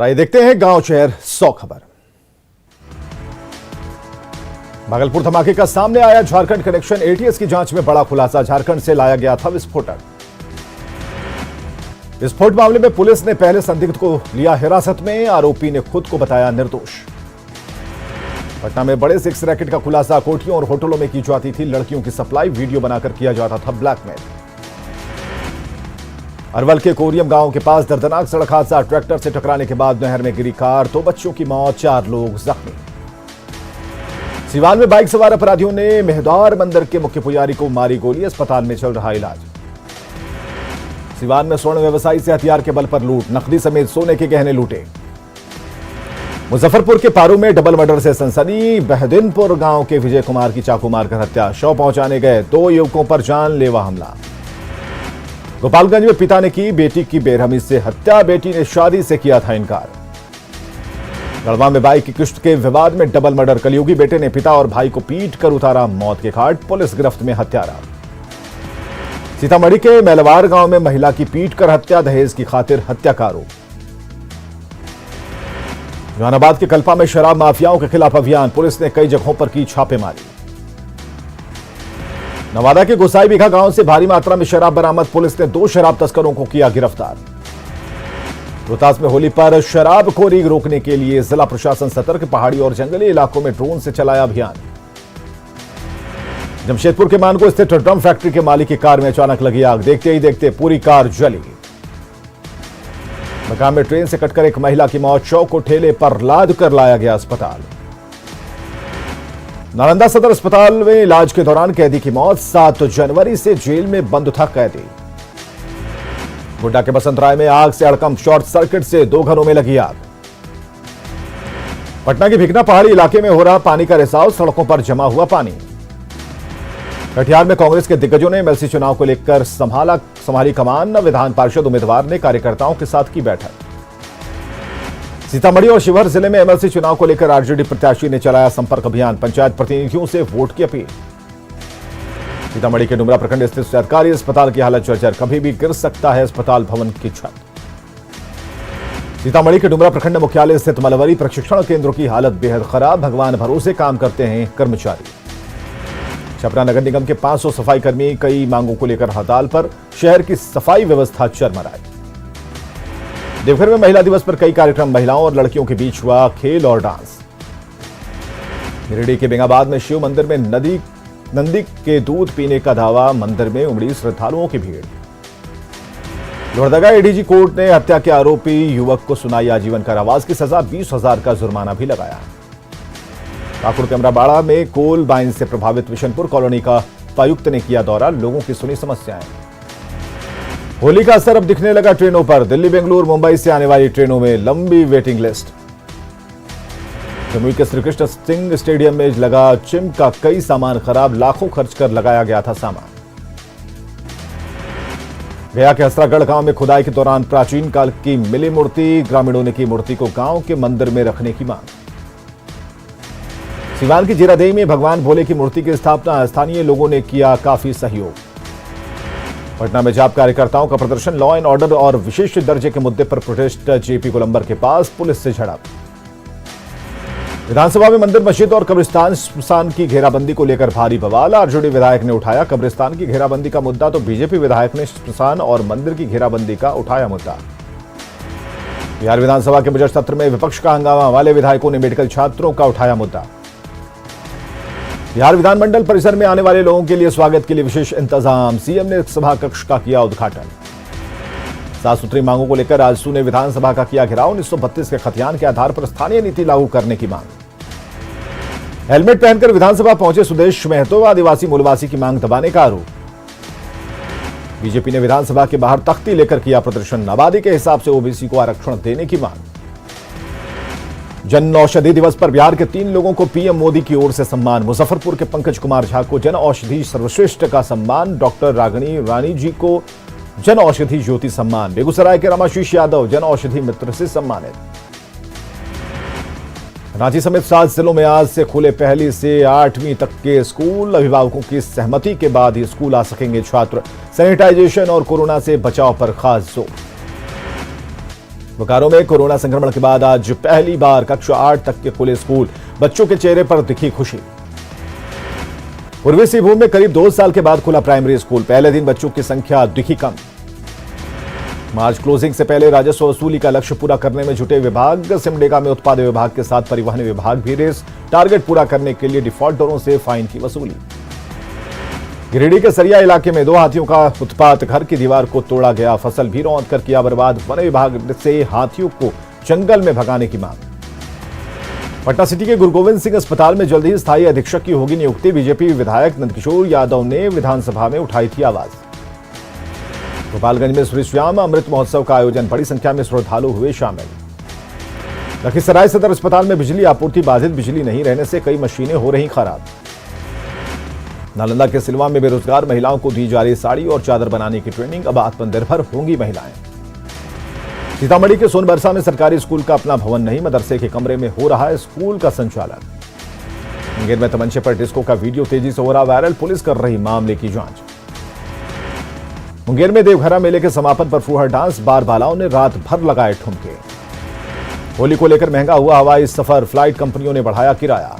और आइए देखते हैं गांव शहर 100 खबर। भागलपुर धमाके का सामने आया झारखंड कनेक्शन। एटीएस की जांच में बड़ा खुलासा, झारखंड से लाया गया था विस्फोटक। विस्फोट मामले में पुलिस ने पहले संदिग्ध को लिया हिरासत में, आरोपी ने खुद को बताया निर्दोष। पटना में बड़े सेक्स रैकेट का खुलासा, कोठियों और होटलों में की जाती थी लड़कियों की सप्लाई, वीडियो बनाकर किया जाता था ब्लैकमेल। अरवल के कोरियम गांव के पास दर्दनाक सड़क हादसा, ट्रैक्टर से टकराने के बाद नहर में गिरी कार, 2 बच्चों की मौत, 4 लोग जख्मी। सिवान में बाइक सवार अपराधियों ने मेहदार मंदिर के मुख्य पुजारी को मारी गोली, अस्पताल में चल रहा इलाज। सिवान में स्वर्ण व्यवसायी से हथियार के बल पर लूट, नकदी समेत सोने के गहने लूटे। मुजफ्फरपुर के पारू में डबल मर्डर से सनसनी, बहदीनपुर गांव के विजय कुमार की चाकू मारकर हत्या, शव पहुंचाने गए 2 युवकों पर जानलेवा हमला। गोपालगंज में पिता ने की बेटी की बेरहमी से हत्या, बेटी ने शादी से किया था इनकार। गढ़वा में बाइक की किश्त के विवाद में डबल मर्डर, कलयुगी बेटे ने पिता और भाई को पीट कर उतारा मौत के घाट, पुलिस गिरफ्त में हत्यारा। सीतामढ़ी के मेलवार गांव में महिला की पीट कर हत्या, दहेज की खातिर हत्या का आरोप। जहानाबाद के कल्पा में शराब माफियाओं के खिलाफ अभियान, पुलिस ने कई जगहों पर की छापेमारी। नवादा के गोसाईबिघा गांव से भारी मात्रा में शराब बरामद, पुलिस ने 2 शराब तस्करों को किया गिरफ्तार। रोहतास में होली पर शराबखोरी रोकने के लिए जिला प्रशासन सतर्क, पहाड़ी और जंगली इलाकों में ड्रोन से चलाया अभियान। जमशेदपुर के मानगो स्थित ड्रम फैक्ट्री के मालिक की कार में अचानक लगी आग, देखते ही देखते पूरी कार जली। मकान में ट्रेन से कटकर एक महिला की मौत, शव को ठेले पर लाद कर लाया गया अस्पताल। नालंदा सदर अस्पताल में इलाज के दौरान कैदी की मौत, 7 जनवरी से जेल में बंद था कैदी। गोड्डा के बसंतराय में आग से हड़कंप, शॉर्ट सर्किट से 2 घरों में लगी आग। पटना के भिकना पहाड़ी इलाके में हो रहा पानी का रिसाव, सड़कों पर जमा हुआ पानी। कटिहार में कांग्रेस के दिग्गजों ने एमएलसी चुनाव को लेकर संभाली कमान, विधान पार्षद उम्मीदवार ने कार्यकर्ताओं के साथ की बैठक। सीतामढ़ी और शिवहर जिले में एमएलसी चुनाव को लेकर आरजेडी प्रत्याशी ने चलाया संपर्क अभियान, पंचायत प्रतिनिधियों से वोट की अपील। सीतामढ़ी के डुमरा प्रखंड स्थित सरकारी अस्पताल की हालत जर्जर, कभी भी गिर सकता है अस्पताल भवन की छत। सीतामढ़ी के डुमरा प्रखंड मुख्यालय स्थित मलवरी प्रशिक्षण केंद्रों की हालत बेहद खराब, भगवान भरोसे काम करते हैं कर्मचारी। छपरा नगर निगम के 500 सफाई कर्मी कई मांगों को लेकर हड़ताल पर, शहर की सफाई व्यवस्था चरमराई। देवघर में महिला दिवस पर कई कार्यक्रम, महिलाओं और लड़कियों के बीच हुआ खेल और डांस। गिरिडीह के बेंगाबाद में शिव मंदिर में नंदी के दूध पीने का दावा, मंदिर में उमड़ी श्रद्धालुओं की भीड़। लोहरदगा एडीजी कोर्ट ने हत्या के आरोपी युवक को सुनाई आजीवन कारावास की सजा, 20,000 का जुर्माना भी लगाया। ठाकुर कैमराबाड़ा में कोल बाइन से प्रभावित विशनपुर कॉलोनी का उपायुक्त ने किया दौरा, लोगों की सुनी समस्याएं। होली का असर अब दिखने लगा ट्रेनों पर, दिल्ली बेंगलुरु मुंबई से आने वाली ट्रेनों में लंबी वेटिंग लिस्ट। जमुई के श्रीकृष्ण सिंह स्टेडियम में लगा चिम का कई सामान खराब, लाखों खर्च कर लगाया गया था सामान। गया के हसरागढ़ गांव में खुदाई के दौरान प्राचीन काल की मिली मूर्ति, ग्रामीणों ने की मूर्ति को गांव के मंदिर में रखने की मांग। सिवान की जीरादेई में भगवान भोले की मूर्ति की स्थापना, स्थानीय लोगों ने किया काफी सहयोग। पटना में जाप कार्यकर्ताओं का प्रदर्शन, लॉ एंड ऑर्डर और विशेष दर्जे के मुद्दे पर प्रोटेस्ट, जेपी गोलंबर के पास पुलिस से झड़प। विधानसभा में मंदिर, मस्जिद और कब्रिस्तान श्मशान की घेराबंदी को लेकर भारी बवाल, आरजेडी विधायक ने उठाया कब्रिस्तान की घेराबंदी का मुद्दा, तो बीजेपी विधायक ने श्मशान और मंदिर की घेराबंदी का उठाया मुद्दा। बिहार विधानसभा के बजट सत्र में विपक्ष का हंगामा, वाले विधायकों ने मेडिकल छात्रों का उठाया मुद्दा। बिहार विधानमंडल परिसर में आने वाले लोगों के लिए स्वागत के लिए विशेष इंतजाम, सीएम ने सभा कक्ष का किया उद्घाटन। 7 सूत्री मांगों को लेकर आजसू ने विधानसभा का किया घेराव, 1932 के खतियान के आधार पर स्थानीय नीति लागू करने की मांग। हेलमेट पहनकर विधानसभा पहुंचे सुदेश महतो, आदिवासी मूलवासी की मांग दबाने का आरोप। बीजेपी ने विधानसभा के बाहर तख्ती लेकर किया प्रदर्शन, आबादी के हिसाब से ओबीसी को आरक्षण देने की मांग। जन औषधि दिवस पर बिहार के 3 लोगों को पीएम मोदी की ओर से सम्मान, मुजफ्फरपुर के पंकज कुमार झा को जन औषधि सर्वश्रेष्ठ का सम्मान, डॉक्टर रागिनी रानी जी को जन औषधि ज्योति सम्मान, बेगूसराय के रमाशीष यादव जन औषधि मित्र से सम्मानित। रांची समेत 7 जिलों में आज से खुले 1ली से 8वीं तक के स्कूल, अभिभावकों की सहमति के बाद ही स्कूल आ सकेंगे छात्र, सैनिटाइजेशन और कोरोना से बचाव पर खास जोर। बोकारो में कोरोना संक्रमण के बाद आज पहली बार कक्षा 8 तक के खुले स्कूल, बच्चों के चेहरे पर दिखी खुशी। पूर्वी सिंहभूम में करीब 2 साल के बाद खुला प्राइमरी स्कूल, पहले दिन बच्चों की संख्या दिखी कम। मार्च क्लोजिंग से पहले राजस्व वसूली का लक्ष्य पूरा करने में जुटे विभाग, सिमडेगा में उत्पाद विभाग के साथ परिवहन विभाग भी रेस, टारगेट पूरा करने के लिए डिफॉल्टरों से फाइन की वसूली। गिरिडीह के सरिया इलाके में 2 हाथियों का उत्पात, घर की दीवार को तोड़ा गया, फसल भी रौंद कर किया बर्बाद, वन विभाग से हाथियों को जंगल में भगाने की मांग। पटना सिटी के गुरु गोविंद सिंह अस्पताल में जल्द ही स्थायी अधीक्षक की होगी नियुक्ति, बीजेपी विधायक नंदकिशोर यादव ने विधानसभा में उठाई थी आवाज। गोपालगंज में श्री श्याम अमृत महोत्सव का आयोजन, बड़ी संख्या में श्रद्धालु हुए शामिल। लखीसराय सदर अस्पताल में बिजली आपूर्ति बाधित, बिजली नहीं रहने से कई मशीनें हो रही खराब। नालंदा के सिलवा में बेरोजगार महिलाओं को दी जा रही साड़ी और चादर बनाने की ट्रेनिंग, अब आत्मनिर्भर होंगी महिलाएं। सीतामढ़ी के सोनबरसा में सरकारी स्कूल का अपना भवन नहीं, मदरसे के कमरे में हो रहा है स्कूल का संचालन। मुंगेर में तमंचे पर डिस्को का वीडियो तेजी से हो रहा वायरल, पुलिस कर रही मामले की जांच। मुंगेर में देवघरा मेले के समापन पर फूहड़ डांस, बार बालाओं ने रात भर लगाए ठुमके। होली को लेकर महंगा हुआ हवाई सफर, फ्लाइट कंपनियों ने बढ़ाया किराया।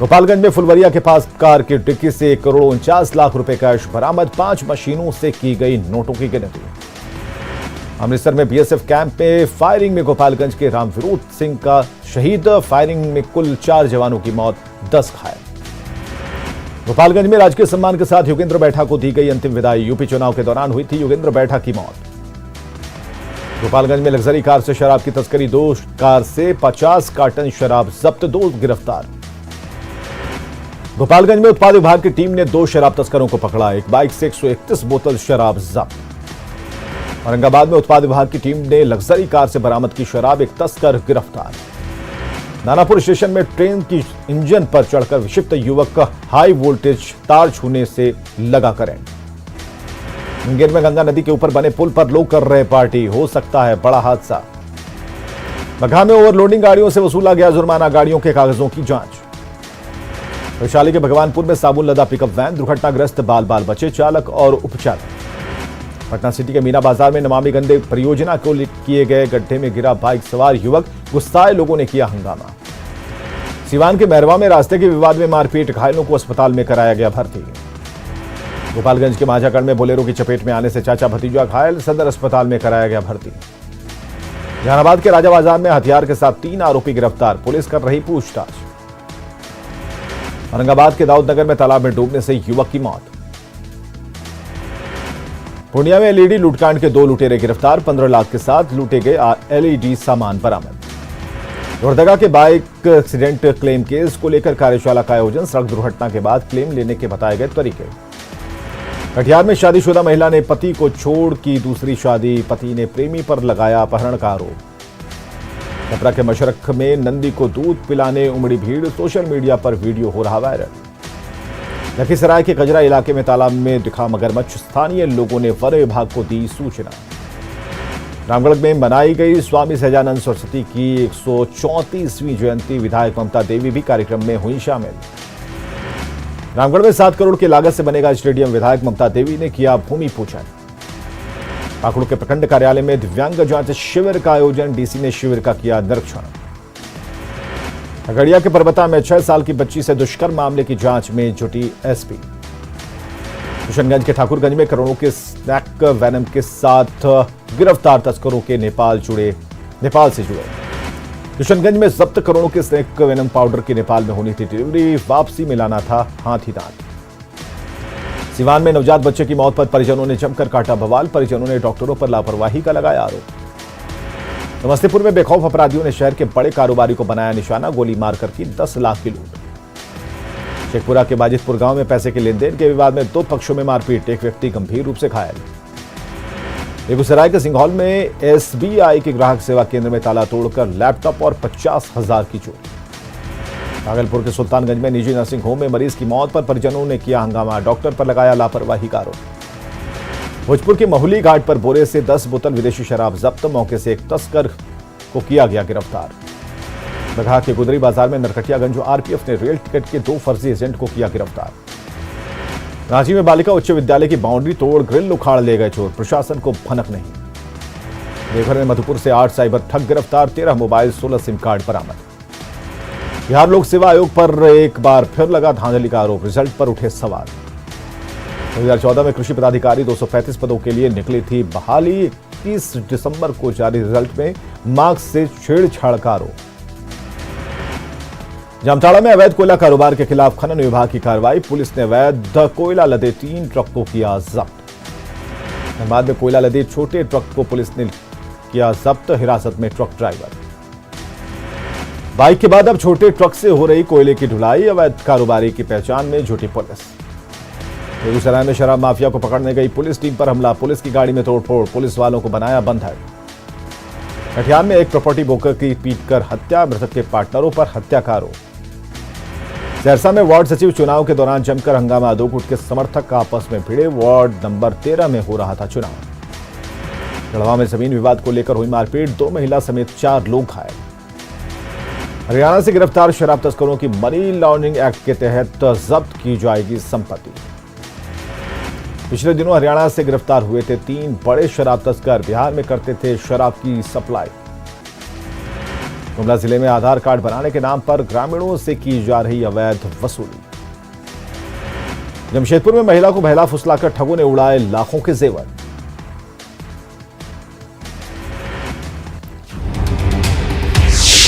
गोपालगंज में फुलवरिया के पास कार की डिक्की से 1,49 रुपए कैश बरामद, 5 मशीनों से की गई नोटों की गिनती। अमृतसर में बीएसएफ कैंप में फायरिंग में गोपालगंज के रामविरोध सिंह का शहीद, फायरिंग में कुल 4 जवानों की मौत, 10 घायल। गोपालगंज में राजकीय सम्मान के साथ योगेंद्र बैठा को दी गई अंतिम विदाई, यूपी चुनाव के दौरान हुई थी योगेंद्र बैठा की मौत। गोपालगंज में लग्जरी कार से शराब की तस्करी, 2 कार से 50 कार्टन शराब जब्त, 2 गिरफ्तार। गोपालगंज में उत्पाद विभाग की टीम ने 2 शराब तस्करों को पकड़ा, एक बाइक से 131 बोतल शराब जब्त। औरंगाबाद में उत्पाद विभाग की टीम ने लग्जरी कार से बरामद की शराब, एक तस्कर गिरफ्तार। दानापुर स्टेशन में ट्रेन की इंजन पर चढ़कर विक्षिप्त युवक का हाई वोल्टेज तार छूने से लगा करंट। मुंगेर में गंगा नदी के ऊपर बने पुल पर लोग कर रहे पार्टी, हो सकता है बड़ा हादसा। बगहा में ओवरलोडिंग गाड़ियों से वसूला गया जुर्माना, गाड़ियों के कागजों की जांच। वैशाली के भगवानपुर में साबुन लदा पिकअप वैन, दुर्घटनाग्रस्त, बाल बाल बचे चालक और उपचालक। पटना सिटी के मीना बाजार में नमामि गंगे परियोजना को किए गए गड्ढे में गिरा बाइक सवार युवक, गुस्साए लोगों ने किया हंगामा। सिवान के मैरवा में रास्ते के विवाद में मारपीट, घायलों को अस्पताल में कराया गया भर्ती। गोपालगंज के माझागढ़ में बोलेरो की चपेट में आने से चाचा भतीजा घायल, सदर अस्पताल में कराया गया भर्ती। जहानाबाद के राजा बाजार में हथियार के साथ 3 आरोपी गिरफ्तार, पुलिस कर रही पूछताछ। औरंगाबाद के दाऊदनगर में तालाब में डूबने से युवक की मौत। पूर्णिया में एलईडी लूटकांड के 2 लुटेरे गिरफ्तार, 15 लाख के साथ लूटे गए एलईडी सामान बरामद। लोहरदगा के बाइक एक्सीडेंट क्लेम केस को लेकर कार्यशाला का आयोजन, सड़क दुर्घटना के बाद क्लेम लेने के बताए गए तरीके। कटिहार में शादीशुदा महिला ने पति को छोड़ की दूसरी शादी, पति ने प्रेमी पर लगाया अपहरण का आरोप। छपरा के मशरख में नंदी को दूध पिलाने उमड़ी भीड़, सोशल मीडिया पर वीडियो हो रहा वायरल। लखीसराय के कजरा इलाके में तालाब में दिखा मगरमच्छ, स्थानीय लोगों ने वन विभाग को दी सूचना। रामगढ़ में मनाई गई स्वामी सहजानंद सरस्वती की 134वीं जयंती, विधायक ममता देवी भी कार्यक्रम में हुई शामिल। रामगढ़ में 7 करोड़ की लागत से बनेगा स्टेडियम, विधायक ममता देवी ने किया भूमि पूजन। पाकुड़ के प्रखंड कार्यालय में दिव्यांग जांच शिविर का आयोजन, डीसी ने शिविर का किया निरीक्षण। खगड़िया के परबता में 6 साल की बच्ची से दुष्कर्म मामले की जांच में जुटी एसपी। किशनगंज के ठाकुरगंज में करोड़ों के स्नैक वेनम के साथ गिरफ्तार तस्करों के नेपाल से जुड़े। किशनगंज में जब्त करोड़ों के स्नैक वेनम पाउडर की नेपाल में होनी थी डिलीवरी, वापसी में लाना था हाथी दांत। सिवान में नवजात बच्चे की मौत पर परिजनों ने जमकर काटा बवाल, परिजनों ने डॉक्टरों पर लापरवाही का लगाया आरोप। नमस्तेपुर में बेखौफ अपराधियों ने शहर के बड़े कारोबारी को बनाया निशाना, गोली मारकर की 10 लाख की लूट। शेखपुरा के बाजितपुर गांव में पैसे के लेन देन के विवाद में 2 पक्षों में मारपीट, एक व्यक्ति गंभीर रूप से घायल। बेगूसराय के सिंघौल में एसबीआई के ग्राहक सेवा केंद्र में ताला तोड़कर लैपटॉप और 50,000 की चोरी। भागलपुर के सुल्तानगंज में निजी नर्सिंग होम में मरीज की मौत पर परिजनों ने किया हंगामा, डॉक्टर पर लगाया लापरवाही का आरोप। भोजपुर के महुली घाट पर बोरे से 10 बोतल विदेशी शराब जब्त, मौके से एक तस्कर को किया गया गिरफ्तार। बगहा के गुदरी बाजार में नरकटियागंज आरपीएफ ने रेल टिकट के 2 फर्जी एजेंट को किया गिरफ्तार। रांची में बालिका उच्च विद्यालय की बाउंड्री तोड़ ग्रिल उखाड़ ले गए चोर, प्रशासन को भनक नहीं। देवघर में मधुपुर से 8 साइबर ठग गिरफ्तार, 13 मोबाइल, 16 सिम कार्ड बरामद। बिहार लोक सेवा आयोग पर एक बार फिर लगा धांधली का आरोप, रिजल्ट पर उठे सवाल। 2014 में कृषि पदाधिकारी 235 पदों के लिए निकली थी बहाली, 21 दिसंबर को जारी रिजल्ट में मार्क्स से छेड़छाड़ का आरोप। जामताड़ा में अवैध कोयला कारोबार के खिलाफ खनन विभाग की कार्रवाई, पुलिस ने अवैध कोयला लदे 3 ट्रक को किया जब्त। धनबाद में कोयला लदे छोटे ट्रक को पुलिस ने किया जब्त, हिरासत में ट्रक ड्राइवर। बाइक के बाद अब छोटे ट्रक से हो रही कोयले की ढुलाई, अवैध कारोबारी की पहचान में जुटी पुलिस। बेगूसराय में शराब माफिया को पकड़ने गई पुलिस टीम पर हमला, पुलिस की गाड़ी में तोड़फोड़, पुलिस वालों को बनाया बंधक। कटिहार में एक प्रॉपर्टी ब्रोकर की पीटकर हत्या, मृतक के पार्टनरों पर हत्या का आरोप। सहरसा में वार्ड सचिव चुनाव के दौरान जमकर हंगामा, 2 गुट के समर्थक आपस में भिड़े, वार्ड नंबर 13 में हो रहा था चुनाव। गढ़वा में जमीन विवाद को लेकर हुई मारपीट, 2 महिला समेत 4 लोग घायल। हरियाणा से गिरफ्तार शराब तस्करों की मनी लॉन्ड्रिंग एक्ट के तहत जब्त की जाएगी संपत्ति। पिछले दिनों हरियाणा से गिरफ्तार हुए थे 3 बड़े शराब तस्कर, बिहार में करते थे शराब की सप्लाई। गुमला जिले में आधार कार्ड बनाने के नाम पर ग्रामीणों से की जा रही अवैध वसूली। जमशेदपुर में महिला को बहला फुसलाकर ठगों ने उड़ाए लाखों के जेवर।